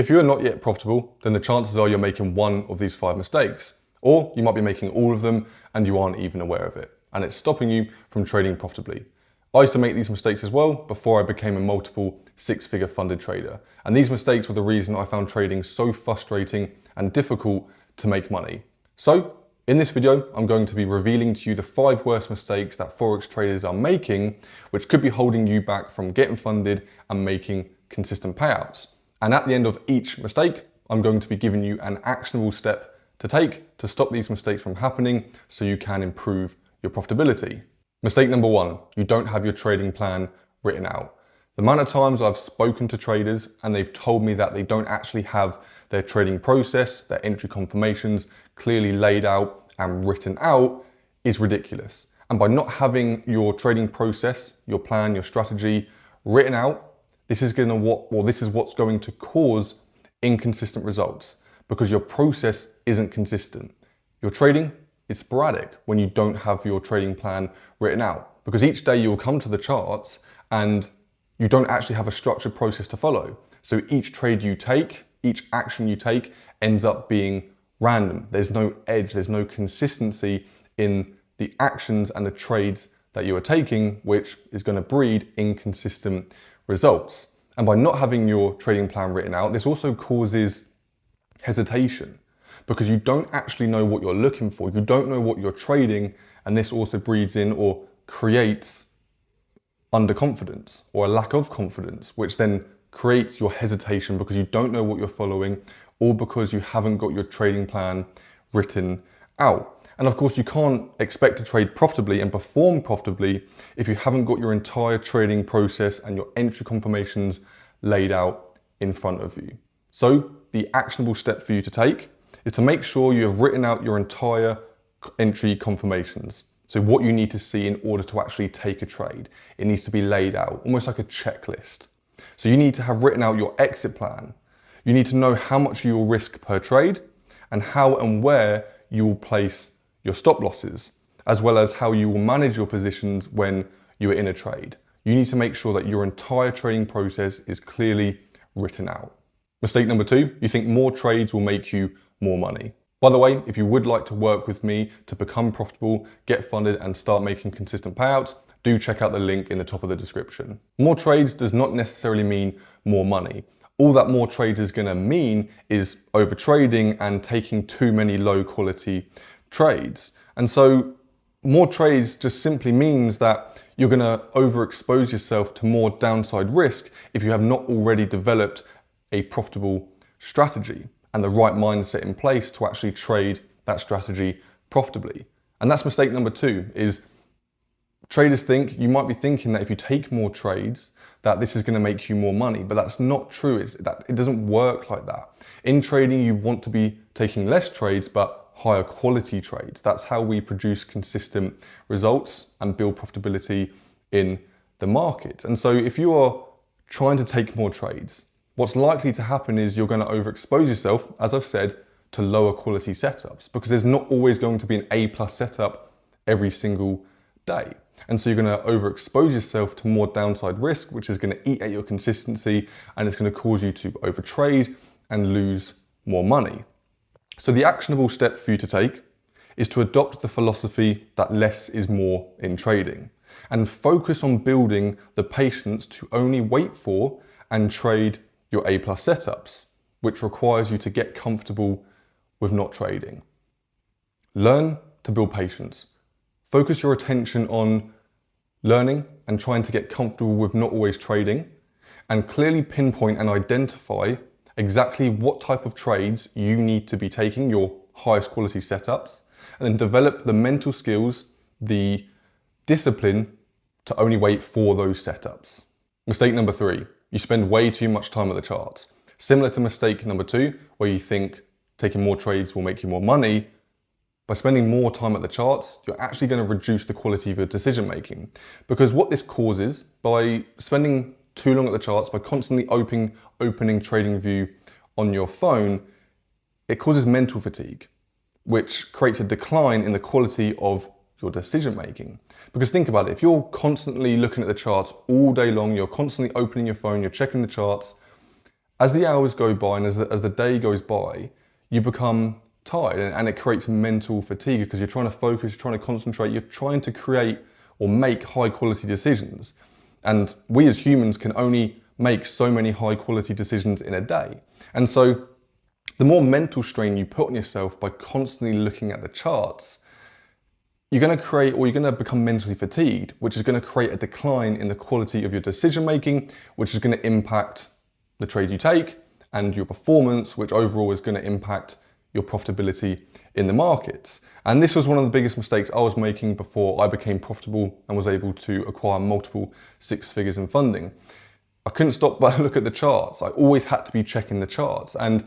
If you are not yet profitable, then the chances are you're making one of these 5 mistakes, or you might be making all of them and you aren't even aware of it, and it's stopping you from trading profitably. I used to make these mistakes as well before I became a multiple 6-figure funded trader, and these mistakes were the reason I found trading so frustrating and difficult to make money. So in this video, I'm going to be revealing to you the 5 worst mistakes that Forex traders are making, which could be holding you back from getting funded and making consistent payouts. And at the end of each mistake, I'm going to be giving you an actionable step to take to stop these mistakes from happening so you can improve your profitability. Mistake number 1, you don't have your trading plan written out. The amount of times I've spoken to traders and they've told me that they don't actually have their trading process, their entry confirmations clearly laid out and written out is ridiculous. And by not having your trading process, your plan, your strategy written out, this is what's going to cause inconsistent results because your process isn't consistent. Your trading is sporadic when you don't have your trading plan written out, because each day you'll come to the charts and you don't actually have a structured process to follow. So each trade you take, each action you take ends up being random. There's no edge, there's no consistency in the actions and the trades that you are taking, which is going to breed inconsistent results. And by not having your trading plan written out, this also causes hesitation because you don't actually know what you're looking for. You don't know what you're trading, and this also breeds in or creates underconfidence or a lack of confidence, which then creates your hesitation because you don't know what you're following or because you haven't got your trading plan written out. And of course, you can't expect to trade profitably and perform profitably if you haven't got your entire trading process and your entry confirmations laid out in front of you. So the actionable step for you to take is to make sure you have written out your entire entry confirmations. So what you need to see in order to actually take a trade. It needs to be laid out, almost like a checklist. So you need to have written out your exit plan. You need to know how much you will risk per trade and how and where you will place your stop losses, as well as how you will manage your positions when you are in a trade. You need to make sure that your entire trading process is clearly written out. Mistake number 2, you think more trades will make you more money. By the way, if you would like to work with me to become profitable, get funded and start making consistent payouts, do check out the link in the top of the description. More trades does not necessarily mean more money. All that more trades is going to mean is overtrading and taking too many low quality trades. And so more trades just simply means that you're going to overexpose yourself to more downside risk if you have not already developed a profitable strategy and the right mindset in place to actually trade that strategy profitably. And that's mistake number 2 is traders think, you might be thinking that if you take more trades, that this is going to make you more money, but that's not true. It doesn't work like that. In trading, you want to be taking less trades, but higher quality trades. That's how we produce consistent results and build profitability in the market. And so if you are trying to take more trades, what's likely to happen is you're going to overexpose yourself, as I've said, to lower quality setups because there's not always going to be an A+ setup every single day. And so you're going to overexpose yourself to more downside risk, which is going to eat at your consistency and it's going to cause you to overtrade and lose more money. So the actionable step for you to take is to adopt the philosophy that less is more in trading and focus on building the patience to only wait for and trade your A+ setups, which requires you to get comfortable with not trading. Learn to build patience. Focus your attention on learning and trying to get comfortable with not always trading, and clearly pinpoint and identify exactly what type of trades you need to be taking, your highest quality setups, and then develop the mental skills, the discipline to only wait for those setups. Mistake number 3, you spend way too much time at the charts. Similar to mistake number 2, where you think taking more trades will make you more money, by spending more time at the charts, you're actually going to reduce the quality of your decision making. Because what this causes, by spending too long at the charts, by constantly opening TradingView on your phone, it causes mental fatigue, which creates a decline in the quality of your decision making. Because think about it, if you're constantly looking at the charts all day long, you're constantly opening your phone, you're checking the charts, As the hours go by and as the day goes by, you become tired, and it creates mental fatigue because you're trying to focus, you're trying to concentrate, you're trying to create or make high quality decisions. And we as humans can only make so many high quality decisions in a day. And so the more mental strain you put on yourself by constantly looking at the charts, you're going to become mentally fatigued, which is going to create a decline in the quality of your decision making, which is going to impact the trade you take and your performance, which overall is going to impact your profitability in the markets. And this was one of the biggest mistakes I was making before I became profitable and was able to acquire multiple six figures in funding. I couldn't stop but look at the charts. I always had to be checking the charts. And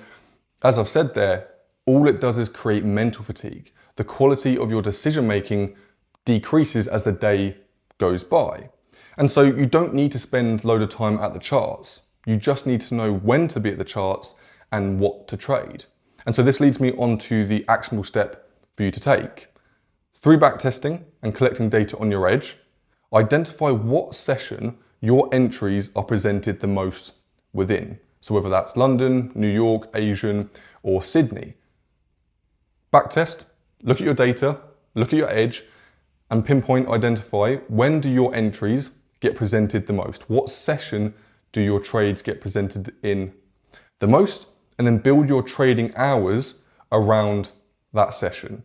as I've said there, all it does is create mental fatigue. The quality of your decision making decreases as the day goes by. And so you don't need to spend a load of time at the charts. You just need to know when to be at the charts and what to trade. And so this leads me on to the actionable step for you to take. Through backtesting and collecting data on your edge, identify what session your entries are presented the most within. So whether that's London, New York, Asian, or Sydney. Backtest, look at your data, look at your edge, and identify when do your entries get presented the most? What session do your trades get presented in the most? And then build your trading hours around that session.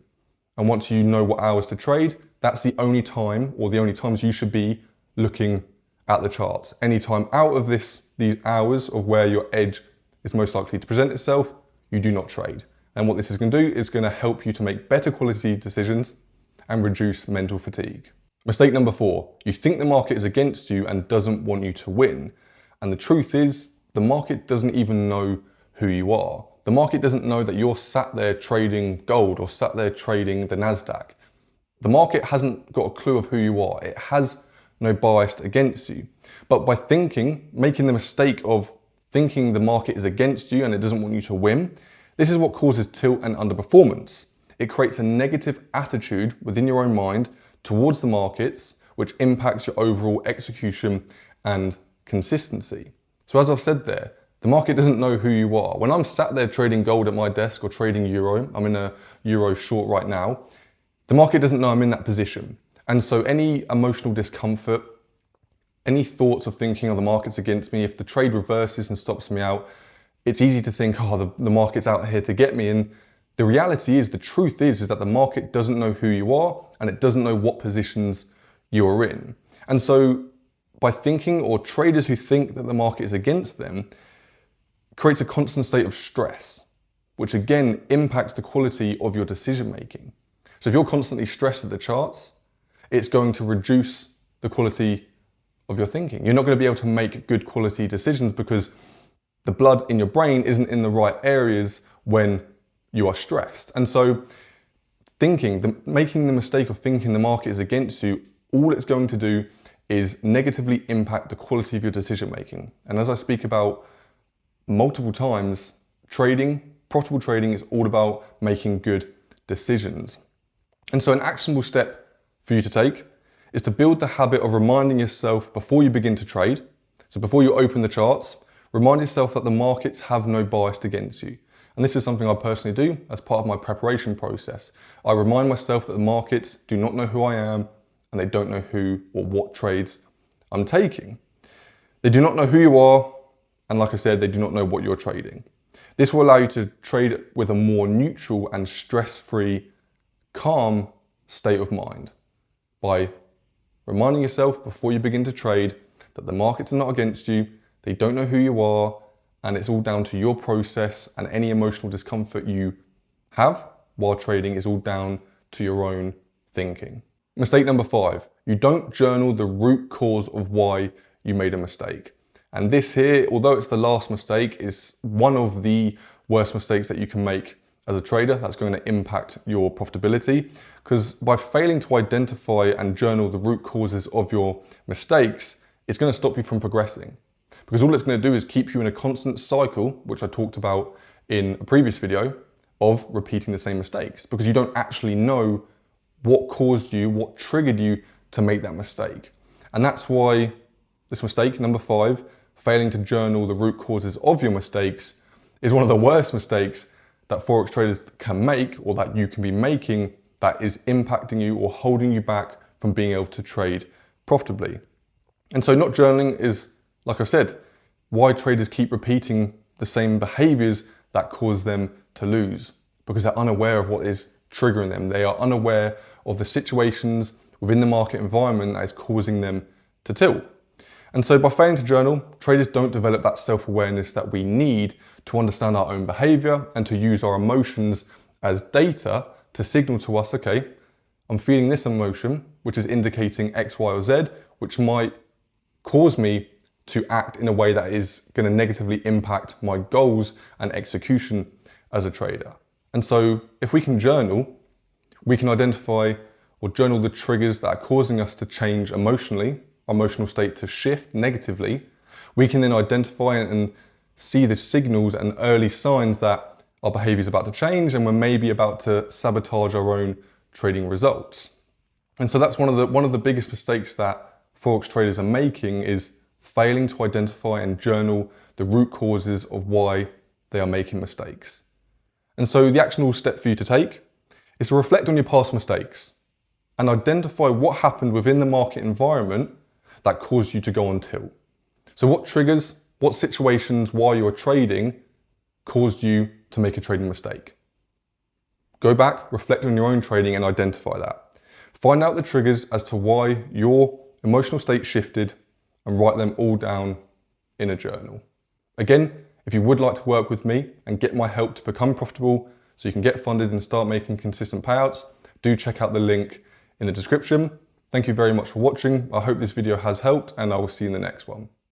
And once you know what hours to trade, that's the only time or the only times you should be looking at the charts. Anytime out of these hours of where your edge is most likely to present itself, you do not trade. And what this is going to do is going to help you to make better quality decisions and reduce mental fatigue. Mistake number 4, you think the market is against you and doesn't want you to win. And the truth is, the market doesn't even know who you are. The market doesn't know that you're sat there trading gold or sat there trading the NASDAQ. The market hasn't got a clue of who you are. It has no bias against you. But by making the mistake of thinking the market is against you and it doesn't want you to win, this is what causes tilt and underperformance. It creates a negative attitude within your own mind towards the markets, which impacts your overall execution and consistency. So as I've said there, the market doesn't know who you are. When I'm sat there trading gold at my desk or trading euro, I'm in a euro short right now, the market doesn't know I'm in that position. And so any emotional discomfort, any thoughts of thinking, oh, the market's against me, if the trade reverses and stops me out, it's easy to think, oh, the market's out here to get me. And the reality is, the truth is that the market doesn't know who you are and it doesn't know what positions you are in. And so by thinking, or traders who think that the market is against them, creates a constant state of stress, which again impacts the quality of your decision making. So if you're constantly stressed at the charts, it's going to reduce the quality of your thinking. You're not going to be able to make good quality decisions because the blood in your brain isn't in the right areas when you are stressed. And so making the mistake of thinking the market is against you, all it's going to do is negatively impact the quality of your decision making. And as I speak about multiple times, profitable trading is all about making good decisions. And so an actionable step for you to take is to build the habit of reminding yourself before you begin to trade. So before you open the charts, remind yourself that the markets have no bias against you. And this is something I personally do as part of my preparation process. I remind myself that the markets do not know who I am and they don't know who or what trades I'm taking. They do not know who you are, and like I said, they do not know what you're trading. This will allow you to trade with a more neutral and stress-free, calm state of mind by reminding yourself before you begin to trade that the markets are not against you, they don't know who you are, and it's all down to your process, and any emotional discomfort you have while trading is all down to your own thinking. Mistake number 5, you don't journal the root cause of why you made a mistake. And this here, although it's the last mistake, is one of the worst mistakes that you can make as a trader. That's going to impact your profitability, because by failing to identify and journal the root causes of your mistakes, it's going to stop you from progressing. Because all it's going to do is keep you in a constant cycle, which I talked about in a previous video, of repeating the same mistakes, because you don't actually know what caused you, what triggered you to make that mistake. And that's why this mistake, number 5, failing to journal the root causes of your mistakes is one of the worst mistakes that Forex traders can make, or that you can be making, that is impacting you or holding you back from being able to trade profitably. And so not journaling is, like I said, why traders keep repeating the same behaviors that cause them to lose, because they're unaware of what is triggering them. They are unaware of the situations within the market environment that is causing them to tilt. And so by failing to journal, traders don't develop that self-awareness that we need to understand our own behavior and to use our emotions as data to signal to us, okay, I'm feeling this emotion, which is indicating X, Y, or Z, which might cause me to act in a way that is going to negatively impact my goals and execution as a trader. And so if we can journal, we can identify or journal the triggers that are causing us to change emotionally, our emotional state to shift negatively. We can then identify and see the signals and early signs that our behavior is about to change and we're maybe about to sabotage our own trading results. And so that's one of the biggest mistakes that Forex traders are making, is failing to identify and journal the root causes of why they are making mistakes. And so the actionable step for you to take is to reflect on your past mistakes and identify what happened within the market environment that caused you to go on tilt. So what triggers, what situations while you were trading caused you to make a trading mistake? Go back, reflect on your own trading and identify that. Find out the triggers as to why your emotional state shifted and write them all down in a journal. Again, if you would like to work with me and get my help to become profitable so you can get funded and start making consistent payouts, do check out the link in the description. Thank you very much for watching. I hope this video has helped and I will see you in the next one.